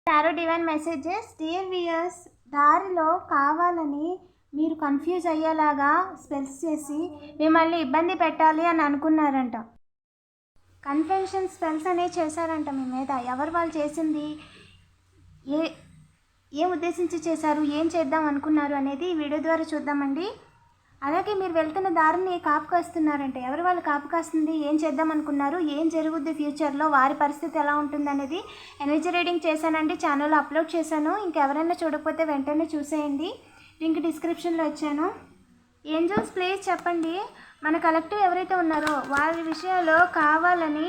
Tarot divine messages dear viewers, దారిలో కావాలని మీరు కన్ఫ్యూజ్ అయ్యేలాగా స్పెల్స్ చేసి మిమ్మల్ని ఇబ్బంది పెట్టాలి అని అనుకున్నారంట. కన్ఫెషన్ స్పెల్స్ అనేవి చేశారంట మీ మీద. ఎవరు వాళ్ళు చేసింది, ఏం ఉద్దేశించి చేశారు, ఏం చేద్దాం అనుకున్నారు అనేది ఈ వీడియో ద్వారా చూద్దామండి. అలాగే మీరు వెళ్తున్న దారిని కాపు కాస్తున్నారంటే ఎవరు వాళ్ళు కాపు కాస్తుంది, ఏం చేద్దాం అనుకున్నారు, ఏం జరుగుద్ది ఫ్యూచర్లో, వారి పరిస్థితి ఎలా ఉంటుంది అనేది ఎనర్జీ రీడింగ్ చేశానండి, ఛానల్లో అప్లోడ్ చేశాను. ఇంకెవరైనా చూడకపోతే వెంటనే చూసేయండి, లింక్ డిస్క్రిప్షన్లో ఇచ్చాను. ఏంజల్స్ ప్లీజ్ చెప్పండి, మన కలెక్టివ్ ఎవరైతే ఉన్నారో వారి విషయాల్లో కావాలని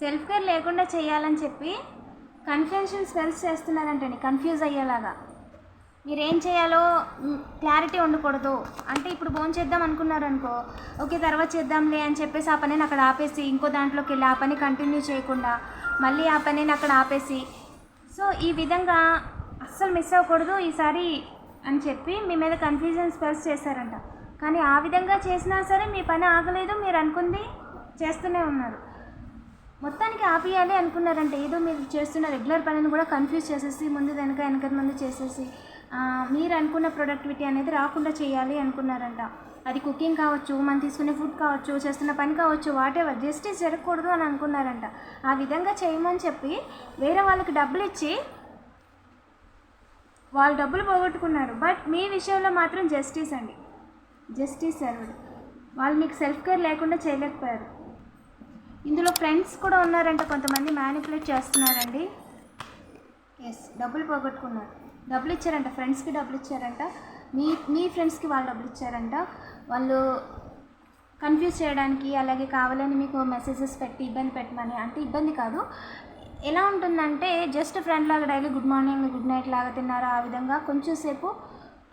సెల్ఫ్ కేర్ లేకుండా చేయాలని చెప్పి కన్ఫ్యూషన్ స్పెల్స్ చేస్తున్నారంటండి. కన్ఫ్యూజ్ అయ్యేలాగా మీరేం చేయాలో క్లారిటీ ఉండకూడదు. అంటే ఇప్పుడు ఫోన్ చేద్దాం అనుకున్నారు అనుకో, ఓకే తర్వాత చేద్దాంలే అని చెప్పేసి ఆ పనిని అక్కడ ఆపేసి ఇంకో దాంట్లోకి వెళ్ళి ఆ పని కంటిన్యూ చేయకుండా మళ్ళీ ఆ పనిని అక్కడ ఆపేసి, సో ఈ విధంగా అస్సలు మిస్ అవ్వకూడదు ఈసారి అని చెప్పి మీ మీద కన్ఫ్యూజన్ స్పెల్స్ చేశారంట. కానీ ఆ విధంగా చేసినా సరే మీ పని ఆగలేదు, మీరు అనుకుంది చేస్తూనే ఉన్నారు. మొత్తానికి ఆపేయాలి అనుకున్నారంట. ఏదో మీరు చేస్తున్న రెగ్యులర్ పనిని కూడా కన్ఫ్యూజ్ చేసేసి ముందు వెనక ముందు చేసేసి మీరు అనుకున్న ప్రొడక్టివిటీ అనేది రాకుండా చేయాలి అనుకున్నారంట. అది కుకింగ్ కావచ్చు, మనం తీసుకునే ఫుడ్ కావచ్చు, చేస్తున్న పని కావచ్చు, వాటెవర్, జస్టిస్ జరగకూడదు అని అనుకున్నారంట. ఆ విధంగా చేయమని చెప్పి వేరే వాళ్ళకి డబ్బులు ఇచ్చి వాళ్ళు డబ్బులు పోగొట్టుకున్నారు. బట్ మీ విషయంలో మాత్రం జస్టిస్ అండి, జస్టిస్ సర్వ్డ్. వాళ్ళు మీకు సెల్ఫ్ కేర్ లేకుండా చేయలేకపోయారు. ఇందులో ఫ్రెండ్స్ కూడా ఉన్నారంట, కొంతమంది మ్యానిపులేట్ చేస్తున్నారండి. డబ్బులు పోగొట్టుకున్నారు, డబ్బులు ఇచ్చారంట, ఫ్రెండ్స్కి డబ్బులు ఇచ్చారంట, మీ ఫ్రెండ్స్కి వాళ్ళు డబ్బులు ఇచ్చారంట. వాళ్ళు కన్ఫ్యూజ్ చేయడానికి, అలాగే కావాలని మీకు మెసేజెస్ పెట్టి ఇబ్బంది పెట్టమని. అంటే ఇబ్బంది కాదు, ఎలా ఉంటుందంటే జస్ట్ ఫ్రెండ్ లాగా daily good morning good night లాగా తిన్నారా ఆ విధంగా కొంచెం సేపు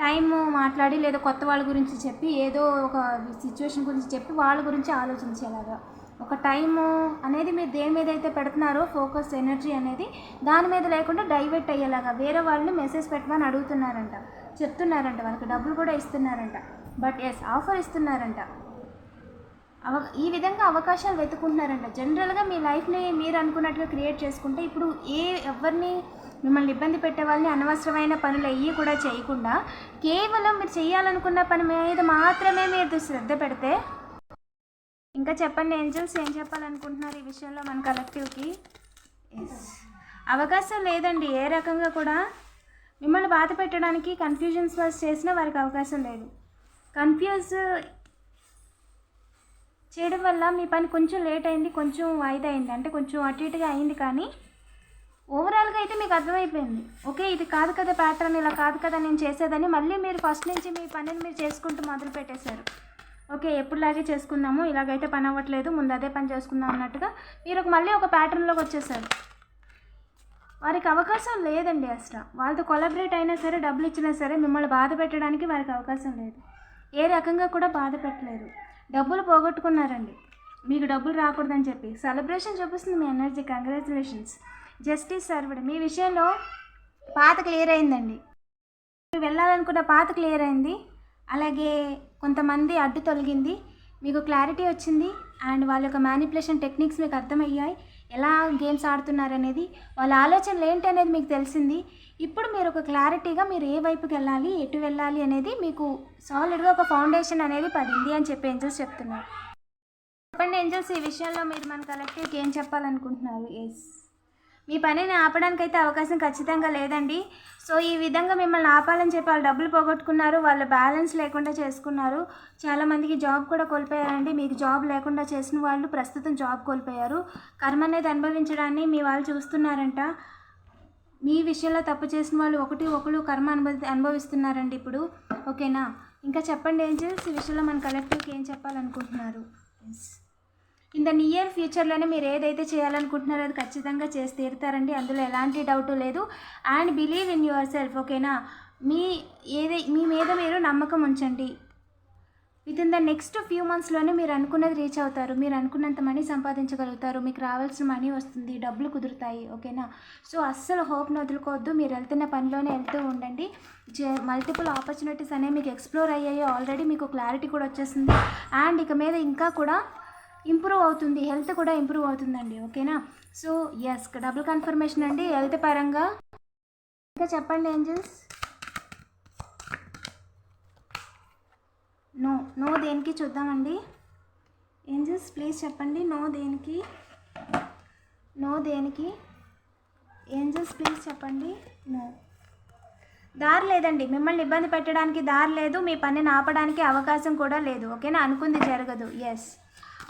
టైం మాట్లాడి, లేదా కొత్త వాళ్ళ గురించి చెప్పి, ఏదో ఒక సిచ్యువేషన్ గురించి చెప్పి వాళ్ళ గురించి ఆలోచించేలాగా ఒక టైము అనేది మీరు దేని మీద అయితే పెడుతున్నారో ఫోకస్ ఎనర్జీ అనేది దాని మీద లేకుండా డైవర్ట్ అయ్యేలాగా వేరే వాళ్ళని మెసేజ్ పెట్టమని అడుగుతున్నారంట, చెప్తున్నారంట, వాళ్ళకి డబ్బులు కూడా ఇస్తున్నారంట. But offer ఇస్తున్నారంట. ఈ విధంగా అవకాశాలు వెతుకుంటున్నారంట. జనరల్గా మీ లైఫ్ని మీరు అనుకున్నట్టుగా క్రియేట్ చేసుకుంటే ఇప్పుడు ఎవరిని మిమ్మల్ని ఇబ్బంది పెట్టే వాళ్ళని అనవసరమైన పనులు అయ్యి కూడా చేయకుండా కేవలం మీరు చేయాలనుకున్న పని మీద మాత్రమే మీరు శ్రద్ధ పెడితే, ఇంకా చెప్పండి ఏంజల్స్ ఏం చెప్పాలనుకుంటున్నారు ఈ విషయంలో మన కలెక్టివ్కి. అవకాశం లేదండి, ఏ రకంగా కూడా మిమ్మల్ని బాధ పెట్టడానికి కన్ఫ్యూజన్ స్పెల్స్ చేసినా వారికి అవకాశం లేదు. కన్ఫ్యూజ్ చేయడం వల్ల మీ పని కొంచెం లేట్ అయింది, కొంచెం వాయిదా అయింది, అంటే కొంచెం అటు ఇటుగా అయింది. కానీ ఓవరాల్గా అయితే మీకు అర్థమైపోయింది, ఓకే ఇది కాదు కదా ప్యాటర్న్, ఇలా కాదు కదా నేను చేసేదని. మళ్ళీ మీరు ఫస్ట్ నుంచి మీ పనిని మీరు చేసుకుంటూ మొదలు పెట్టేశారు. ఓకే ఎప్పుడులాగే చేసుకుందాము, ఇలాగైతే పని అవ్వట్లేదు, ముందు అదే పని చేసుకుందాం అన్నట్టుగా మీరు మళ్ళీ ఒక ప్యాటర్న్లోకి వచ్చేసారు. వారికి అవకాశం లేదండి అసలు. వాళ్ళతో కొలాబరేట్ అయినా సరే, డబ్బులు ఇచ్చినా సరే మిమ్మల్ని బాధ పెట్టడానికి వారికి అవకాశం లేదు. ఏ రకంగా కూడా బాధ పెట్టలేరు. డబ్బులు పోగొట్టుకున్నారండి, మీకు డబ్బులు రాకూడదని చెప్పి. సెలబ్రేషన్ చూపిస్తుంది మీ ఎనర్జీ, కంగ్రాచులేషన్స్, జస్టిస్ సర్వ్డ్. మీ విషయంలో పాత క్లియర్ అయిందండి, వెళ్ళాలనుకున్న పాత క్లియర్ అయింది. అలాగే కొంతమంది అడ్డు తొలగింది, మీకు క్లారిటీ వచ్చింది. అండ్ వాళ్ళ యొక్క మ్యానిపులేషన్ టెక్నిక్స్ మీకు అర్థమయ్యాయి, ఎలా గేమ్స్ ఆడుతున్నారనేది, వాళ్ళ ఆలోచనలు ఏంటి అనేది మీకు తెలిసింది. ఇప్పుడు మీరు ఒక క్లారిటీగా మీరు ఏ వైపుకి వెళ్ళాలి, ఎటు వెళ్ళాలి అనేది మీకు సాలిడ్గా ఒక ఫౌండేషన్ అనేది పడింది అని చెప్పి ఏంజల్స్ చెప్తున్నారు. చెప్పండి ఏంజల్స్, ఈ విషయంలో మీరు మన కలెక్టివ్కి ఏం చెప్పాలనుకుంటున్నారు. మీ పనిని ఆపడానికైతే అవకాశం ఖచ్చితంగా లేదండి. సో ఈ విధంగా మిమ్మల్ని ఆపాలని చెప్పి వాళ్ళు డబ్బులు పోగొట్టుకున్నారు, వాళ్ళు బ్యాలెన్స్ లేకుండా చేసుకున్నారు. చాలామందికి జాబ్ కూడా కోల్పోయారండి. మీకు జాబ్ లేకుండా చేసిన వాళ్ళు ప్రస్తుతం జాబ్ కోల్పోయారు. కర్మ అనేది అనుభవించడాన్ని మీ వాళ్ళు చూస్తున్నారంట. మీ విషయంలో తప్పు చేసిన వాళ్ళు ఒకరు కర్మ అనుభవిస్తున్నారండి ఇప్పుడు, ఓకేనా. ఇంకా చెప్పండి ఏంజల్స్, ఈ విషయంలో మన కలెక్టివ్కి ఏం చెప్పాలనుకుంటున్నారు. ఇన్ ద నియర్ ఫ్యూచర్లోనే మీరు ఏదైతే చేయాలనుకుంటున్నారో అది ఖచ్చితంగా చేసి తీరుతారండి, అందులో ఎలాంటి డౌట్ లేదు. And believe in yourself, ఓకేనా. మీ మీద మీరు నమ్మకం ఉంచండి. Within the next few మంత్స్లోనే మీరు అనుకున్నది రీచ్ అవుతారు, మీరు అనుకున్నంత మనీ సంపాదించగలుగుతారు, మీకు రావాల్సిన మనీ వస్తుంది, డబ్బులు కుదురుతాయి, ఓకేనా. సో అస్సలు హోప్ని వదులుకోవద్దు, మీరు వెళ్తున్న పనిలోనే వెళ్తూ ఉండండి. మల్టిపుల్ ఆపర్చునిటీస్ అనేవి మీకు ఎక్స్ప్లోర్ అయ్యాయి ఆల్రెడీ, మీకు క్లారిటీ కూడా వచ్చేసింది. అండ్ ఇక మీద ఇంకా కూడా ఇంప్రూవ్ అవుతుంది, హెల్త్ కూడా ఇంప్రూవ్ అవుతుందండి. ఓకేనా. సో ఎస్, డబుల్ కన్ఫర్మేషన్ అండి హెల్త్ పరంగా. ఇంకా చెప్పండి ఏంజల్స్. నో, నో దేనికి చూద్దామండి. ఏంజల్స్ ప్లీజ్ చెప్పండి, నో దేనికి, నో దేనికి. ఏంజల్స్ ప్లీజ్ చెప్పండి, నో. దారి లేదండి, మిమ్మల్ని ఇబ్బంది పెట్టడానికి దారి లేదు, మీ పనిని ఆపడానికి అవకాశం కూడా లేదు. ఓకేనా. అనుకుంది జరగదు. ఎస్,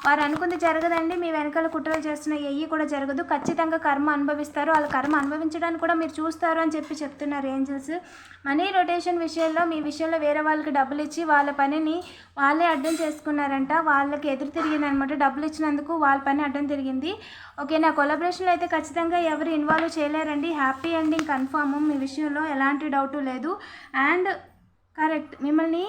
వారు అనుకుంది జరగదండి. మీ వెనకాల కుట్రలు చేస్తున్న ఏవి కూడా జరగదు. ఖచ్చితంగా కర్మ అనుభవిస్తారు. వాళ్ళ కర్మ అనుభవించడానికి కూడా మీరు చూస్తారు అని చెప్తున్నారు ఏంజల్స్. మనీ రొటేషన్ విషయంలో, మీ విషయంలో వేరే వాళ్ళకి డబ్బులు ఇచ్చి వాళ్ళ పనిని వాళ్ళే అడ్డం చేసుకున్నారంట. వాళ్ళకి ఎదురు తిరిగింది అనమాట. డబ్బులు ఇచ్చినందుకు వాళ్ళ పని అడ్డం తిరిగింది. ఓకే, నా కొలాబరేషన్లో అయితే ఖచ్చితంగా ఎవరు ఇన్వాల్వ్ చేయలేరండి. హ్యాపీ ఎండింగ్ కన్ఫామ్, మీ విషయంలో ఎలాంటి డౌటు లేదు. అండ్ కరెక్ట్, మిమ్మల్ని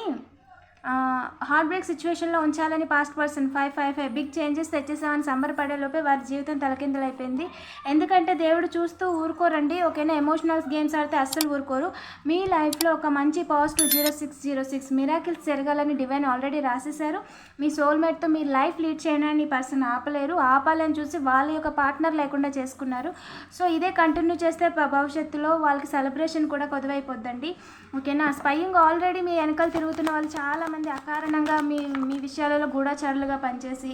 హార్ట్ బ్రేక్ సిచ్యువేషన్లో ఉంచాలని పాస్ట్ పర్సన్ 555 బిగ్ చేంజెస్ తెచ్చేసామని సంబరపడే లోపే వారి జీవితం తలకిందులైపోయింది. ఎందుకంటే దేవుడు చూస్తూ ఊరుకోరండి. ఓకేనా. ఎమోషనల్ గేమ్స్ ఆడితే అస్సలు ఊరుకోరు. మీ లైఫ్లో ఒక మంచి పాజిటివ్ 0606 మిరాకిల్స్ జరగాలని డివైన్ ఆల్రెడీ రాసేశారు. మీ సోల్మేట్తో మీ లైఫ్ లీడ్ చేయడానికి పర్సన్ ఆపలేరు. ఆపాలని చూసి వాళ్ళ యొక్క పార్ట్నర్ లేకుండా చేసుకున్నారు. సో ఇదే కంటిన్యూ చేస్తే భవిష్యత్తులో వాళ్ళకి సెలబ్రేషన్ కూడా కొద్దువైపోద్దండి. ఓకేనా. స్పైయింగ్ ఆల్రెడీ మీ వెనకాల తిరుగుతున్న వాళ్ళు చాలామంది అకారణంగా మీ విషయాలలో గూఢచారులుగా పనిచేసి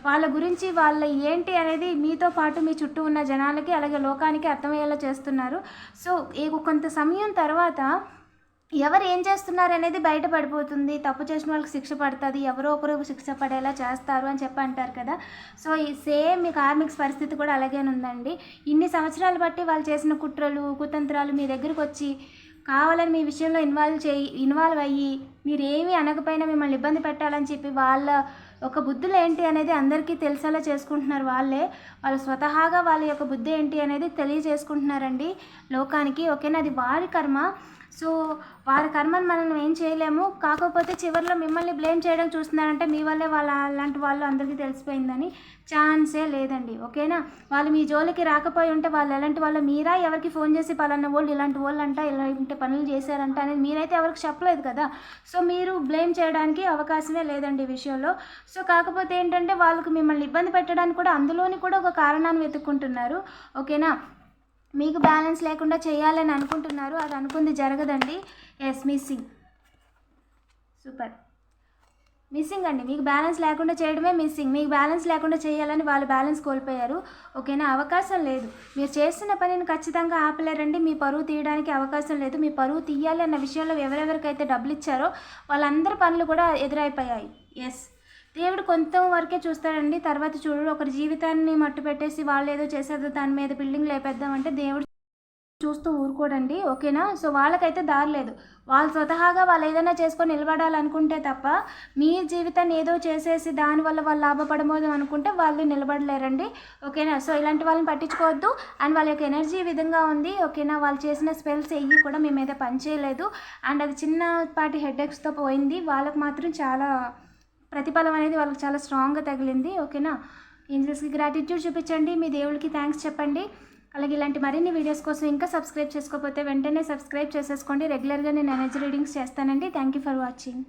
వాళ్ళ గురించి వాళ్ళ ఏంటి అనేది మీతో పాటు మీ చుట్టూ ఉన్న జనాలకి అలాగే లోకానికి అర్థమయ్యేలా చేస్తున్నారు. సో కొంత సమయం తర్వాత ఎవరు ఏం చేస్తున్నారు అనేది బయటపడిపోతుంది. తప్పు చేసిన వాళ్ళకి శిక్ష పడుతుంది, ఎవరో ఒకరు శిక్ష పడేలా చేస్తారు అని చెప్పి అంటారు కదా. సో ఈ సేమ్ మీ కార్మిక్స్ పరిస్థితి కూడా అలాగే ఉందండి. ఇన్ని సంవత్సరాలు బట్టి వాళ్ళు చేసిన కుట్రలు కుతంత్రాలు మీ దగ్గరకు వచ్చి కావాలని మీ విషయంలో ఇన్వాల్వ్ అయ్యి మీరు ఏమీ అనకపోయినా మిమ్మల్ని ఇబ్బంది పెట్టాలని చెప్పి వాళ్ళ ఒక బుద్ధులు ఏంటి అనేది అందరికీ తెలిసేలా చేసుకుంటున్నారు. వాళ్ళు స్వతహాగా వాళ్ళ యొక్క బుద్ధి ఏంటి అనేది తెలియజేసుకుంటున్నారండి లోకానికి. ఓకేనా. అది వారి కర్మ. సో వారి కర్మను మనం ఏం చేయలేము. కాకపోతే చివరిలో మిమ్మల్ని బ్లేమ్ చేయడం చూస్తున్నారంటే మీ వల్లే అలాంటి వాళ్ళు అందరికీ తెలిసిపోయిందని ఛాన్సే లేదండి. ఓకేనా. వాళ్ళు మీ జోలికి రాకపోయి ఉంటే వాళ్ళు ఎలాంటి వాళ్ళు మీరా ఎవరికి ఫోన్ చేసి పలానా వాళ్ళు ఇలాంటి వాళ్ళు అంట ఇలాంటి పనులు చేశారంట అనేది మీరైతే ఎవరికి చెప్పలేదు కదా. సో మీరు బ్లేమ్ చేయడానికి అవకాశమే లేదండి ఈ విషయంలో. సో కాకపోతే ఏంటంటే వాళ్ళకు మిమ్మల్ని ఇబ్బంది పెట్టడానికి కూడా అందులోని కూడా ఒక కారణాన్ని వెతుక్కుంటున్నారు. ఓకేనా. మీకు బ్యాలెన్స్ లేకుండా చేయాలని అనుకుంటున్నారు, అది అనుకుంది జరగదండి. Yes, missing. సూపర్. మిస్సింగ్ అండి, మీకు బ్యాలెన్స్ లేకుండా చేయడమే మిస్సింగ్. మీకు బ్యాలెన్స్ లేకుండా చేయాలని వాళ్ళు బ్యాలెన్స్ కోల్పోయారు. ఓకేనా. అవకాశం లేదు. మీరు చేస్తున్న పనిని ఖచ్చితంగా ఆపలేరండి. మీ పరువు తీయడానికి అవకాశం లేదు. మీ పరువు తీయాలి అన్న విషయంలో ఎవరెవరికైతే డబ్బులు ఇచ్చారో వాళ్ళందరి పనులు కూడా ఎదురైపోయాయి. ఎస్, దేవుడు కొంతవరకే చూస్తాడండి, తర్వాత చూడు. ఒకరి జీవితాన్ని మట్టు పెట్టేసి వాళ్ళు ఏదో చేసేదో దాని మీద బిల్డింగ్ లేపేద్దామంటే దేవుడు చూస్తూ ఊరుకోడండి. ఓకేనా. సో వాళ్ళకైతే దారి లేదు. వాళ్ళు స్వతహాగా వాళ్ళు ఏదైనా చేసుకొని నిలబడాలనుకుంటే తప్ప మీ జీవితాన్ని ఏదో చేసేసి దానివల్ల వాళ్ళు లాభపడబోదు అనుకుంటే వాళ్ళు నిలబడలేరండి. ఓకేనా. సో ఇలాంటి వాళ్ళని పట్టించుకోవద్దు. అండ్ వాళ్ళ యొక్క ఎనర్జీ ఈ విధంగా ఉంది. ఓకేనా. వాళ్ళు చేసిన స్పెల్స్ ఏవి కూడా మీ మీద పనిచేయలేదు. అండ్ అది చిన్నపాటి హెడేక్స్తో పోయింది. వాళ్ళకు మాత్రం చాలా ప్రతిఫలం అనేది వాళ్ళకి చాలా స్ట్రాంగ్గా తగిలింది. ఓకేనా. ఏంజల్స్కి గ్రాటిట్యూడ్ చూపించండి, మీ దేవుడికి థ్యాంక్స్ చెప్పండి. అలాగే ఇలాంటి మరిన్ని వీడియోస్ కోసం ఇంకా సబ్స్క్రైబ్ చేసుకోకపోతే వెంటనే సబ్స్క్రైబ్ చేసేసుకోండి. రెగ్యులర్గా నేను ఎనర్జీ రీడింగ్స్ చేస్తానండి. Thank you for watching.